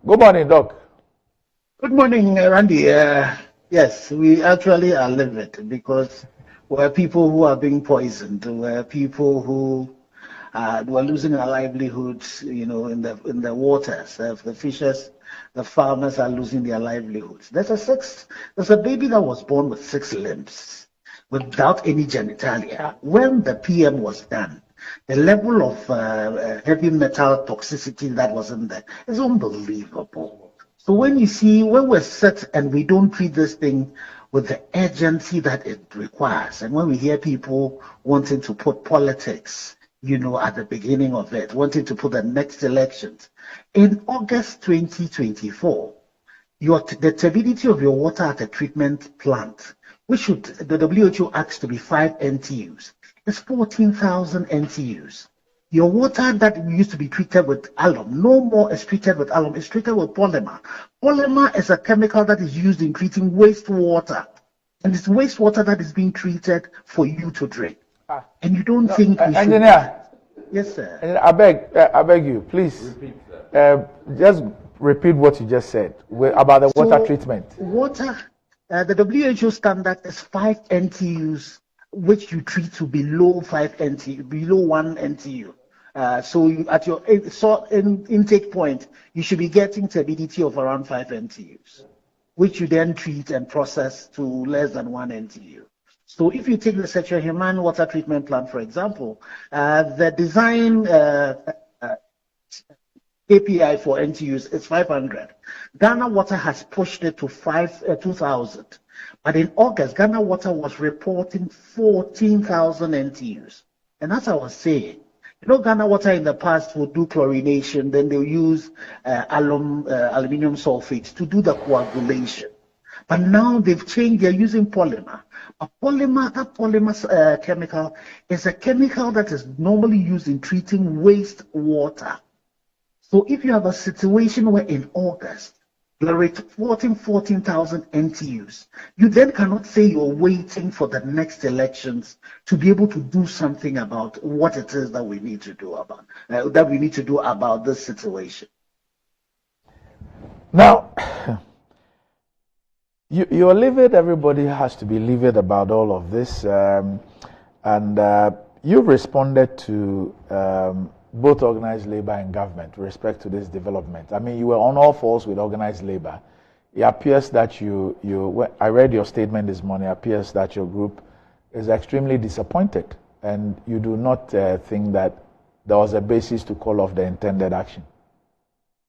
Good morning, Doc. Good morning, Randy. Yes, we actually are livid because we're people who are being poisoned. We're people who were losing our livelihoods, in the waters. The fishers, the farmers are losing their livelihoods. There's a baby that was born with 6 limbs without any genitalia. When the PM was done, the level of heavy metal toxicity that was in there is unbelievable. So when we're set and we don't treat this thing with the urgency that it requires, and when we hear people wanting to put politics, at the beginning of it, wanting to put the next elections, in August 2024, the turbidity of your water at a treatment plant, which the WHO asks to be 5 NTUs, is 14,000 NTUs. Your water that used to be treated with alum, no more is treated with alum, it's treated with polymer. Polymer is a chemical that is used in treating wastewater. And it's wastewater that is being treated for you to drink. And you don't think we Engineer. Yes, sir. I beg you, please. Just repeat what you just said about the water treatment. Water, the WHO standard is 5 NTUs, which you treat to below 5 NTU, below 1 NTU. So at your intake point, you should be getting turbidity of around 5 NTUs, which you then treat and process to less than 1 NTU. So if you take the Sexual Human Water Treatment Plant, for example, the design KPI for NTUs is 500. Ghana Water has pushed it to 2,000. But in August, Ghana Water was reporting 14,000 NTUs. And as I was saying, Ghana Water in the past would do chlorination, then they'll use aluminum sulfate to do the coagulation. But now they've changed, they're using polymer. That polymer chemical is a chemical that is normally used in treating wastewater. So if you have a situation where in August, you're reporting 14,000 NTUs, you then cannot say you're waiting for the next elections to be able to do something about what it is that we need to do about this situation. Now, you're livid. Everybody has to be livid about all of this, and you responded to both organized labor and government with respect to this development. I mean, you were on all fours with organized labor. It appears that I read your statement this morning. It appears that your group is extremely disappointed, and you do not think that there was a basis to call off the intended action.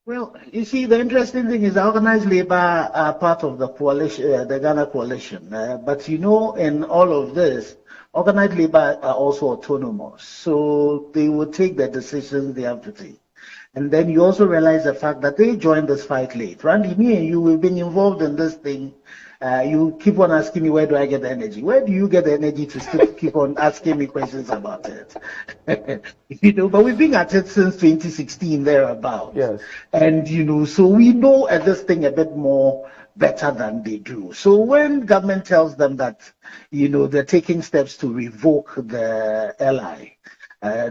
Well, you see, the interesting thing is the organized labor are part of the coalition, the Ghana coalition. But in all of this, organized labor are also autonomous. So they will take the decisions they have to take. And then you also realize the fact that they joined this fight late. Randy, me and you, we've been involved in this thing. You keep on asking me, where do I get the energy? Where do you get the energy to still keep on asking me questions about it? But we've been at it since 2016, thereabout. Yes. And, so we know this thing a bit more better than they do. So when government tells them that, they're taking steps to revoke the LI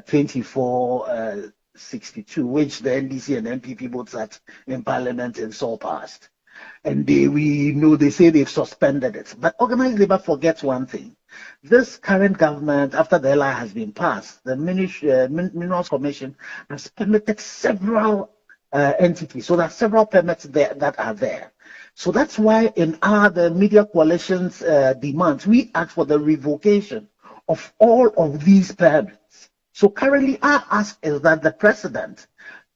2462, which the NDC and MPP both sat in parliament and saw passed. And they say they've suspended it. But organized labor forgets one thing. This current government, after the LI has been passed, the Minerals Commission has permitted several entities. So there are several permits there that are there. So that's why in the media coalition's demands, we ask for the revocation of all of these permits. So currently our ask is that the president,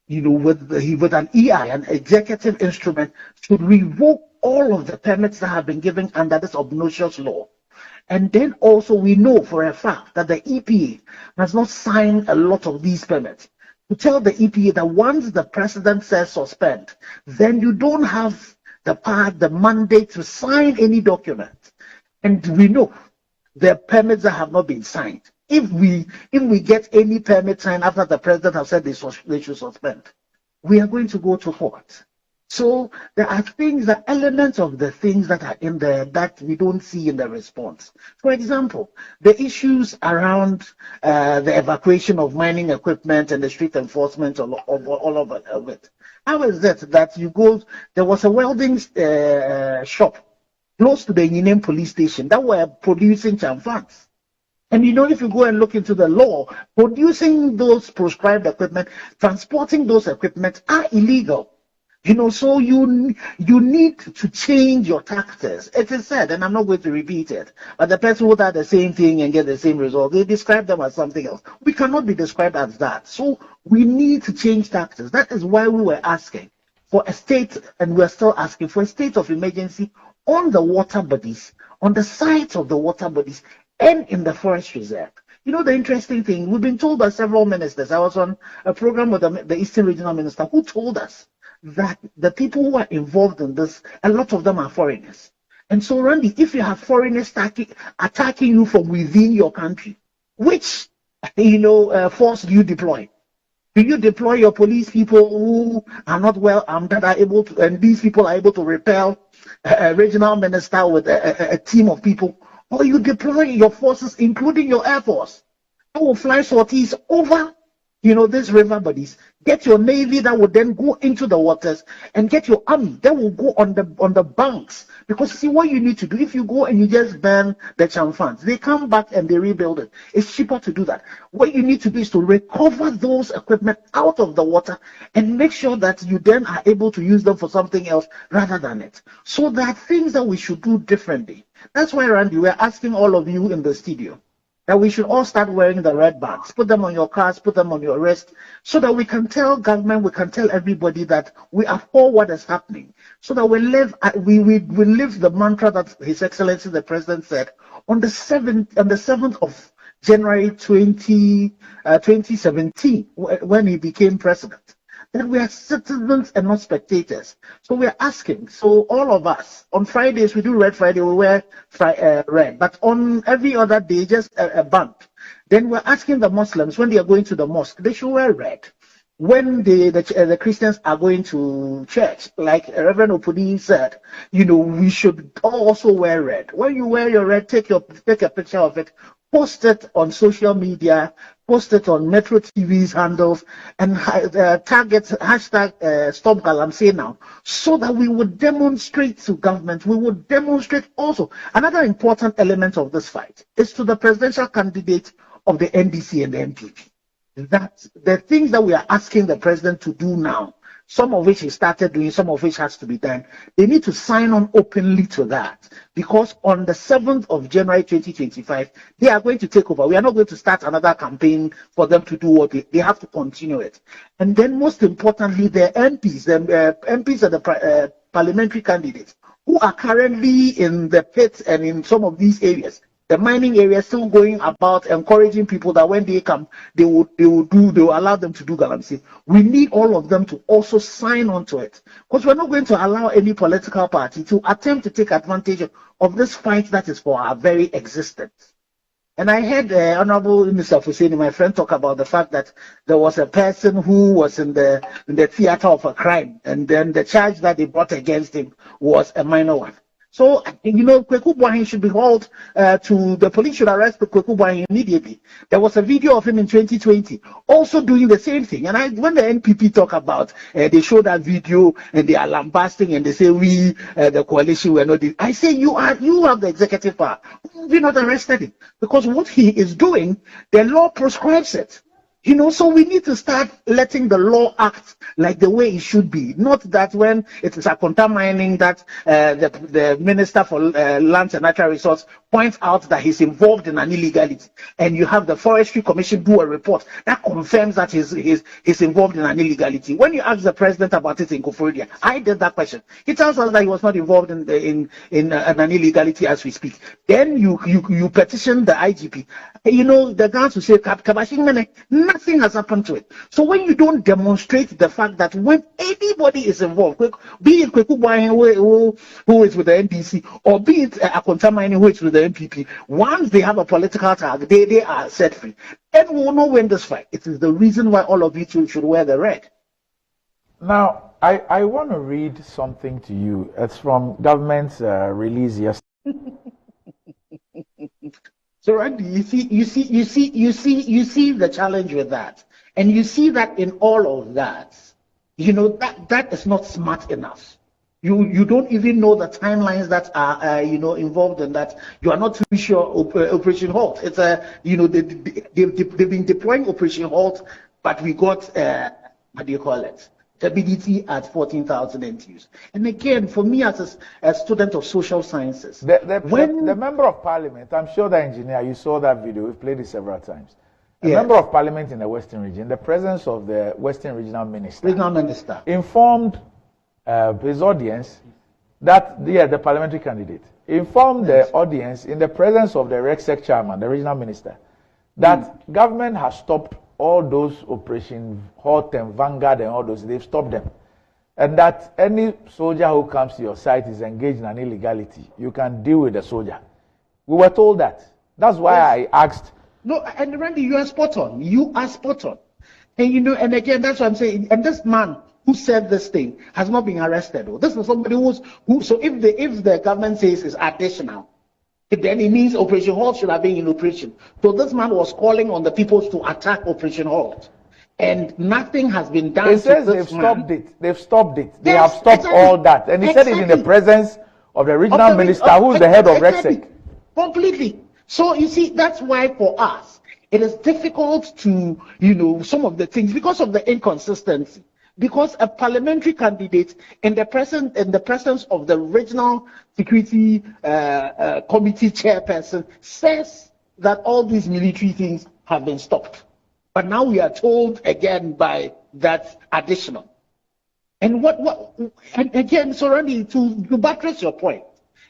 with an EI, an executive instrument, should revoke all of the permits that have been given under this obnoxious law. And then also we know for a fact that the EPA has not signed a lot of these permits. To tell the EPA that once the president says suspend, then you don't have the mandate to sign any document. And we know the permits that have not been signed. If we get any permit signed after the president has said they should suspend, we are going to go to court. So there are elements of the things that are in there that we don't see in the response. For example, the issues around the evacuation of mining equipment and the street enforcement of all of it. How is it that you go, there was a welding shop close to the Union police station that were producing chamfans. And if you go and look into the law, producing those prescribed equipment, transporting those equipment are illegal. So you need to change your tactics. It is said, and I'm not going to repeat it, but the person who does the same thing and get the same result, they describe them as something else. We cannot be described as that. So we need to change tactics. That is why we were asking for a state, and we're still asking for a state of emergency on the water bodies, on the sides of the water bodies, and in the forest reserve. The interesting thing, we've been told by several ministers. I was on a program with the Eastern Regional Minister who told us that the people who are involved in this, a lot of them are foreigners. And so, Randy, if you have foreigners attacking you from within your country, which, force do you deploy? Do you deploy your police people who are not well armed, that are able to, and these people are able to repel a regional minister with a team of people? Or you deploy your forces, including your air force, that will fly sorties over these river bodies, get your navy that will then go into the waters, and get your army that will go on the banks. Because see what you need to do, if you go and you just burn the chamfans, they come back and they rebuild it. It's cheaper to do that. What you need to do is to recover those equipment out of the water and make sure that you then are able to use them for something else rather than it. So there are things that we should do differently. That's why, Randy, we're asking all of you in the studio that we should all start wearing the red bands. Put them on your cars, put them on your wrist, so that we can tell government, we can tell everybody that we are for what is happening. So that we live the mantra that His Excellency the President said on the 7th of January 2017, when he became president, that we are citizens and not spectators. So we are asking, so all of us, on Fridays, we do Red Friday, we wear red, but on every other day, just a band. Then we're asking the Muslims, when they are going to the mosque, they should wear red. When the Christians are going to church, like Reverend Opudi said, we should also wear red. When you wear your red, take a picture of it, post it on social media, post it on Metro TV's handles, and target hashtag Stop Galamsey now, so that we would demonstrate to government. We would demonstrate also. Another important element of this fight is to the presidential candidate of the NDC and the MPP. That the things that we are asking the president to do now, some of which he started doing, some of which has to be done, they need to sign on openly to that, because on the 7th of January 2025, they are going to take over. We are not going to start another campaign for them to do what they have to continue it. And then most importantly, the MPs, MPs are the parliamentary candidates who are currently in the pits and in some of these areas, the mining area, still going about encouraging people that when they come, they will allow them to do Galamsey. We need all of them to also sign on to it, because we're not going to allow any political party to attempt to take advantage of this fight that is for our very existence. And I heard Honorable Mr. Hussein, my friend, talk about the fact that there was a person who was in the theater of a crime, and then the charge that they brought against him was a minor one. So, Kweku Boahen should be hauled to the police, should arrest Kweku Boahen immediately. There was a video of him in 2020 also doing the same thing. And when the NPP talk about, they show that video and they are lambasting and they say, we, the coalition, were not. I say, you have the executive power. We're not arrested him, because what he is doing, the law prescribes it. So we need to start letting the law act like the way it should be. Not that when it is a contaminating that the Minister for Lands and Natural Resources points out that he's involved in an illegality, and you have the Forestry Commission do a report that confirms that he's involved in an illegality. When you ask the president about it in Koforidua, I did that question. He tells us that he was not involved in an illegality as we speak. Then you petition the IGP. The guys who say Kabashing, nothing has happened to it. So when you don't demonstrate the fact that when anybody is involved, be it Kweku Boahen who is with the NDC, or be it Akonta Mining who is with the MPP, once they have a political tag, they are set free. And we will not win this fight. It is the reason why all of you should wear the red. Now, I want to read something to you. It's from government's release yesterday. So, Randy, you see the challenge with that, and you see that in all of that, that is not smart enough. You don't even know the timelines that are involved in that. You are not too sure Operation Halt. It's they've been deploying Operation Halt, but we got what do you call it? Stability at 14,000 NTUs. And again, for me as a student of social sciences, the member of parliament, I'm sure the engineer, you saw that video, we've played it several times. The member of parliament in the Western region, the presence of the Western regional minister, informed his audience that the parliamentary candidate informed the audience in the presence of the RegSec chairman, the regional minister, that government has stopped all those Operation Halt and Vanguard and all those, they've stopped them. And that any soldier who comes to your site is engaged in an illegality. You can deal with the soldier. We were told that. That's why I asked. No, and Randy, you are spot on. You are spot on. And and again, that's what I'm saying. And this man who said this thing has not been arrested. This is somebody who. So if the government says it's additional, then it means Operation Halt should have been in operation. So this man was calling on the people to attack Operation Halt, and nothing has been done. It says they've stopped it. They've stopped it. They have stopped all that, and he said it in the presence of the regional minister, who is the head of RegSec. Completely. So you see, that's why for us it is difficult to some of the things because of the inconsistency. Because a parliamentary candidate in the presence of the regional security committee chairperson says that all these military things have been stopped. But now we are told again by that additional. And and again, so Randy, to buttress your point,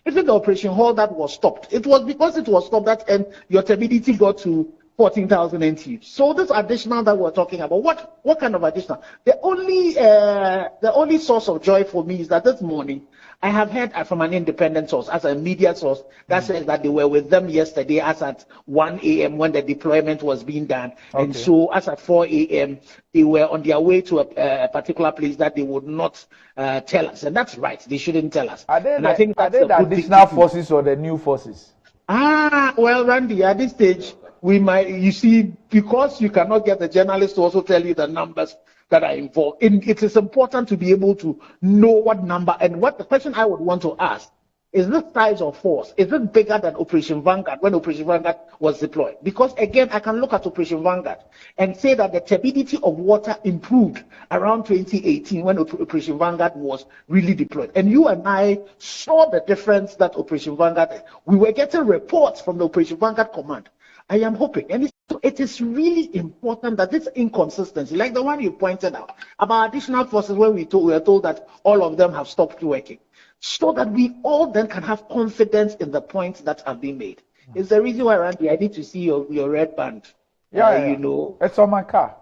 even the Operation Halt that was stopped, it was because it was stopped that and your stability got to 14,000 NT. So this additional that we're talking about, what kind of additional? The only source of joy for me is that this morning I have heard from an independent source, as a media source, that says that they were with them yesterday as at 1 a.m. when the deployment was being done. Okay. And so as at 4 a.m. they were on their way to a particular place that they would not tell us. And that's right, they shouldn't tell us. Are they the additional forces or the new forces? Well, Randy, at this stage, we might, you see, because you cannot get the journalists to also tell you the numbers that are involved. It is important to be able to know what number, and what the question I would want to ask is this size of force, is it bigger than Operation Vanguard when Operation Vanguard was deployed? Because again, I can look at Operation Vanguard and say that the turbidity of water improved around 2018 when Operation Vanguard was really deployed. And you and I saw the difference that Operation Vanguard, we were getting reports from the Operation Vanguard command. I am hoping, and it is really important that this inconsistency, like the one you pointed out, about additional forces where we were told that all of them have stopped working, so that we all then can have confidence in the points that have been made. It's the reason why, Randy, I need to see your red band. Yeah, it's on my car.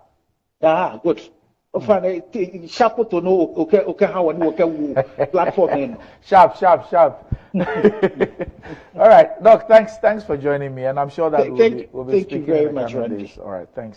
Good. Sharp to know, okay, how and okay, platform. Sharp. All right, Doc, thanks for joining me, and I'm sure that we'll be speaking in the coming days. All right, thanks.